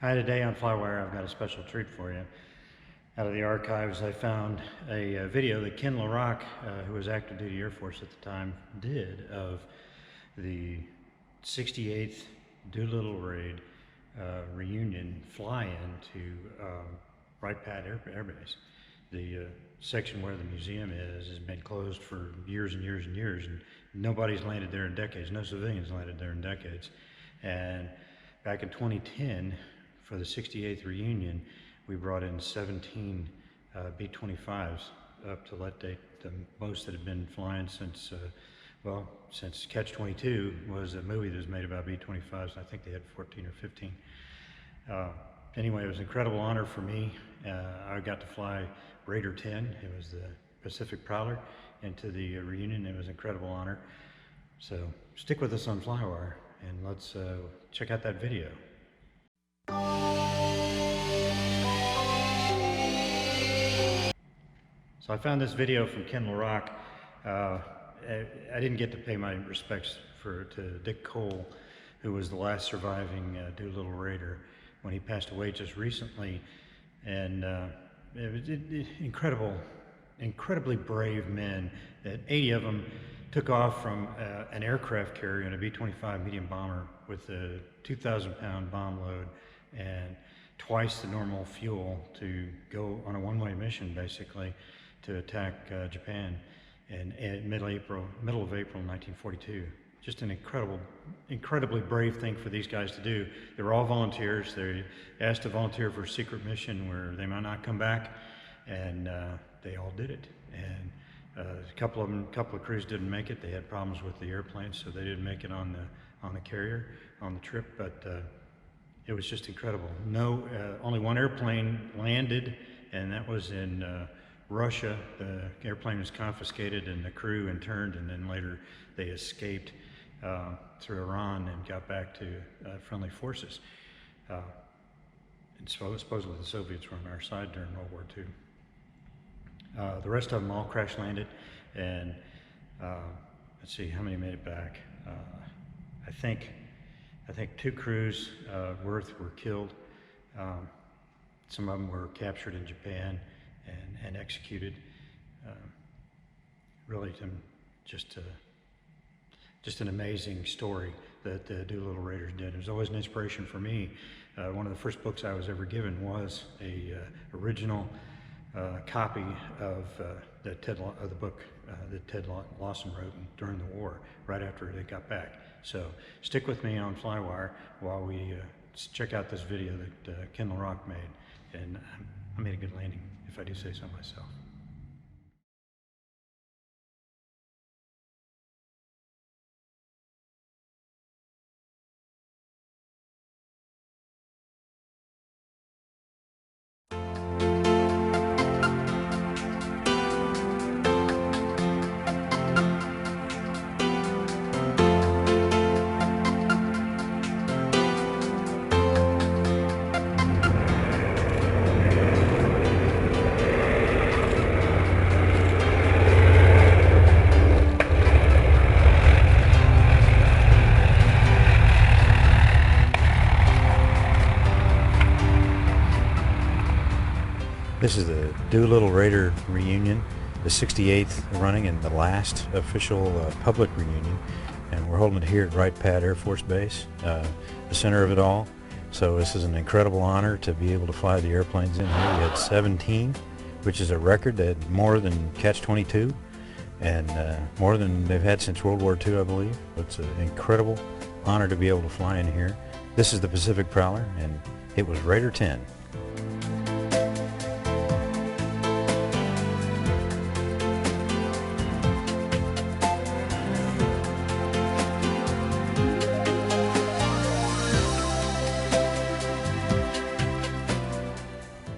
Hi, today on FlyWire I've got a special treat for you. Out of the archives I found a video that Ken LaRock, who was active duty Air Force at the time, did of the 68th Doolittle Raid reunion fly-in to Wright-Patt Air Base. The section where the museum is has been closed for years and years and years, and nobody's landed there in decades. No civilians landed there in decades. And back in 2010, for the 68th reunion, we brought in 17 B-25s up to let date, the most that had been flying since, since Catch-22 was a movie that was made about B-25s. I think they had 14 or 15. Anyway, it was an incredible honor for me. I got to fly Raider 10. It was the Pacific Prowler into the reunion. It was an incredible honor. So stick with us on FlyWire and let's check out that video. So I found this video from Ken LaRock. I didn't get to pay my respects to Dick Cole, who was the last surviving Doolittle Raider when he passed away just recently. And it was incredibly brave men. That 80 of them took off from an aircraft carrier in a B-25 medium bomber with a 2,000-pound bomb load and twice the normal fuel to go on a one-way mission, basically, to attack Japan in middle of April 1942. Just an incredibly brave thing for these guys to do. They were all volunteers. They asked to volunteer for a secret mission where they might not come back, and they all did it. And a couple of crews didn't make it. They had problems with the airplane, so they didn't make it on the carrier on the trip. But it was just incredible. Only one airplane landed, and that was in Russia. The airplane was confiscated and the crew interned, and then later they escaped through Iran and got back to friendly forces. And supposedly the Soviets were on our side during World War II. The rest of them all crash landed, and let's see how many made it back. I think 2 crews worth were killed. Some of them were captured in Japan and executed. Really, just an amazing story that the Doolittle Raiders did. It was always an inspiration for me. One of the first books I was ever given was a original copy of the book that Ted Lawson wrote during the war, right after they got back. So stick with me on FlyWire while we check out this video that Ken LaRock made. And I made a good landing, if I do say so myself. This is the Doolittle Raider reunion, the 68th running and the last official public reunion, and we're holding it here at Wright-Patt Air Force Base, the center of it all. So this is an incredible honor to be able to fly the airplanes in here. We had 17, which is a record. They had more than Catch-22 and more than they've had since World War II, I believe. It's an incredible honor to be able to fly in here. This is the Pacific Prowler, and it was Raider 10.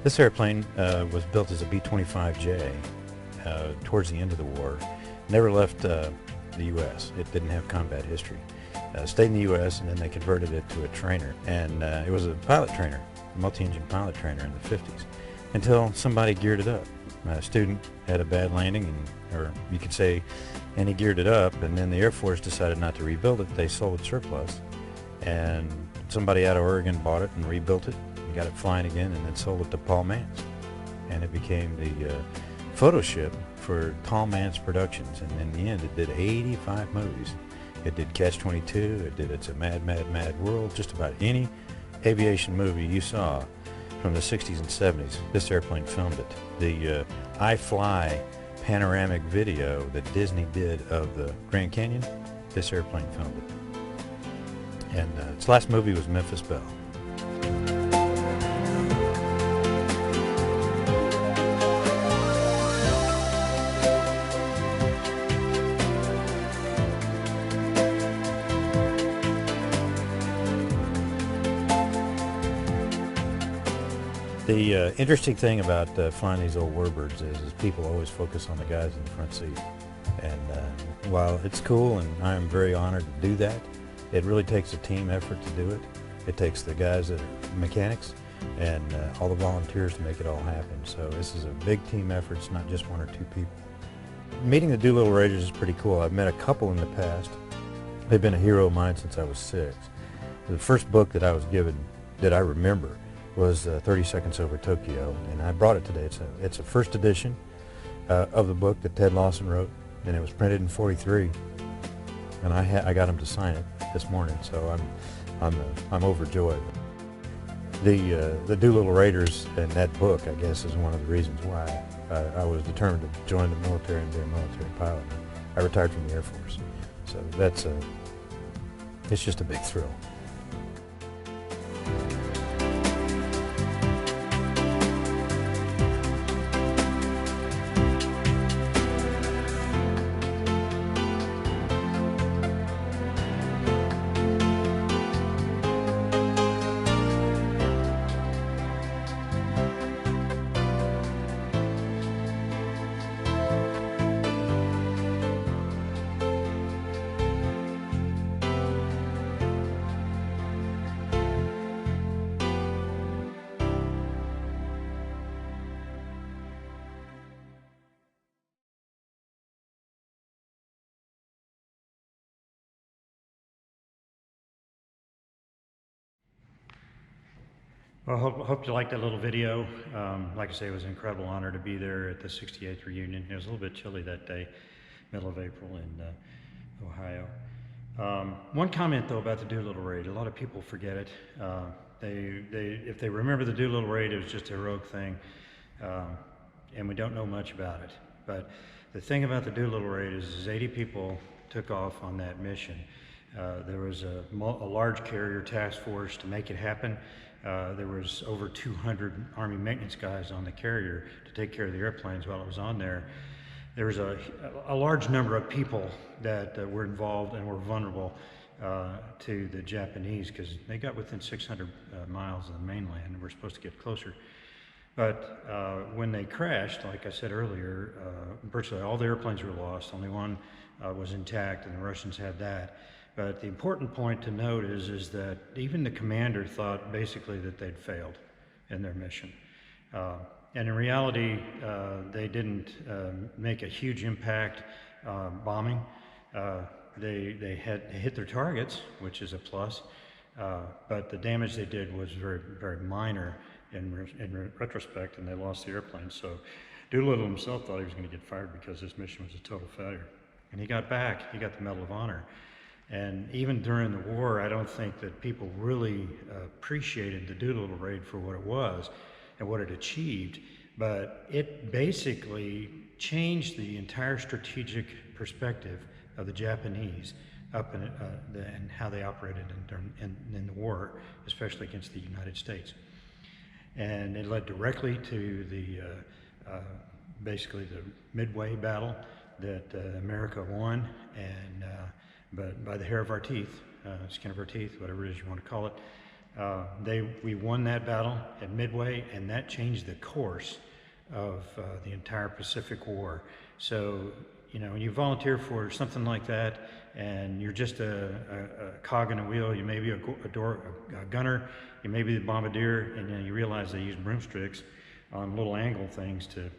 This airplane was built as a B-25J towards the end of the war. Never left the U.S. It didn't have combat history. Stayed in the U.S. and then they converted it to a trainer. And it was a pilot trainer, a multi-engine pilot trainer in the 50s, until somebody geared it up. A student had a bad landing, or you could say, and he geared it up, and then the Air Force decided not to rebuild it. They sold it surplus, and somebody out of Oregon bought it and rebuilt it, and got it flying again, and then sold it to Paul Mantz. And it became the photo ship for Paul Mantz Productions. And in the end, it did 85 movies. It did Catch-22, it did It's a Mad, Mad, Mad World. Just about any aviation movie you saw from the 60s and 70s, this airplane filmed it. The I Fly panoramic video that Disney did of the Grand Canyon, this airplane filmed it. And its last movie was Memphis Belle. The interesting thing about flying these old warbirds is people always focus on the guys in the front seat. And while it's cool and I'm very honored to do that, it really takes a team effort to do it. It takes the guys that are mechanics and all the volunteers to make it all happen. So this is a big team effort. It's not just one or two people. Meeting the Doolittle Raiders is pretty cool. I've met a couple in the past. They've been a hero of mine since I was 6. The first book that I was given that I remember was 30 Seconds Over Tokyo, and I brought it today. It's a first edition of the book that Ted Lawson wrote, and it was printed in '43, and I got him to sign it this morning, so I'm overjoyed. The Doolittle Raiders and that book, I guess, is one of the reasons why I was determined to join the military and be a military pilot. I retired from the Air Force, so it's just a big thrill. Well, I hope you liked that little video. Like I say, it was an incredible honor to be there at the 68th reunion. It was a little bit chilly that day, middle of April in Ohio. One comment though about the Doolittle Raid, a lot of people forget it. If they remember the Doolittle Raid, it was just a heroic thing, and we don't know much about it. But the thing about the Doolittle Raid is 80 people took off on that mission. There was a large carrier task force to make it happen. There was over 200 Army maintenance guys on the carrier to take care of the airplanes while it was on there. There was a large number of people that were involved and were vulnerable to the Japanese because they got within 600 miles of the mainland and were supposed to get closer. But when they crashed, like I said earlier, virtually all the airplanes were lost. Only one was intact, and the Russians had that. But the important point to note is that even the commander thought basically that they'd failed in their mission. And in reality, they didn't make a huge impact bombing. They had hit their targets, which is a plus, but the damage they did was very, very minor in retrospect, and they lost the airplane. So Doolittle himself thought he was going to get fired because this mission was a total failure. And he got back, he got the Medal of Honor. And even during the war, I don't think that people really appreciated the Doolittle Raid for what it was and what it achieved, but it basically changed the entire strategic perspective of the Japanese up in and how they operated in the war, especially against the United States. And it led directly to the basically the Midway battle that America won, and but by the hair of our teeth, skin of our teeth, whatever it is you want to call it. We won that battle at Midway, and that changed the course of the entire Pacific War. So, you know, when you volunteer for something like that, and you're just a cog in a wheel, you may be a gunner, you may be the bombardier, and then you realize they use broomsticks on little angle things to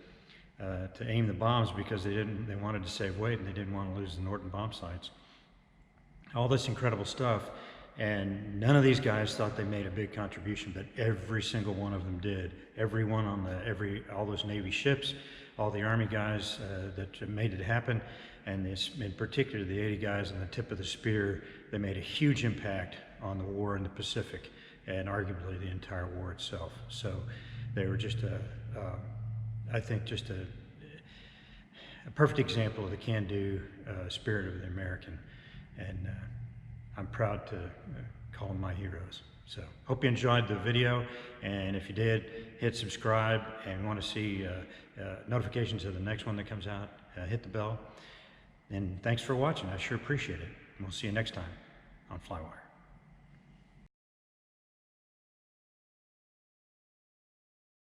aim the bombs because they wanted to save weight and they didn't want to lose the Norton bomb sights. All this incredible stuff And none of these guys thought they made a big contribution, but every single one of them did. Everyone on all those Navy ships, all the Army guys that made it happen, and in particular the 80 guys on the tip of the spear, they made a huge impact on the war in the Pacific, and arguably the entire war itself. So they were just I think just a perfect example of the can-do spirit of the American, and I'm proud to call them my heroes. So hope you enjoyed the video, and if you did, hit subscribe, and want to see notifications of the next one that comes out, hit the bell. And thanks for watching. I sure appreciate it. And we'll see you next time on FlyWire.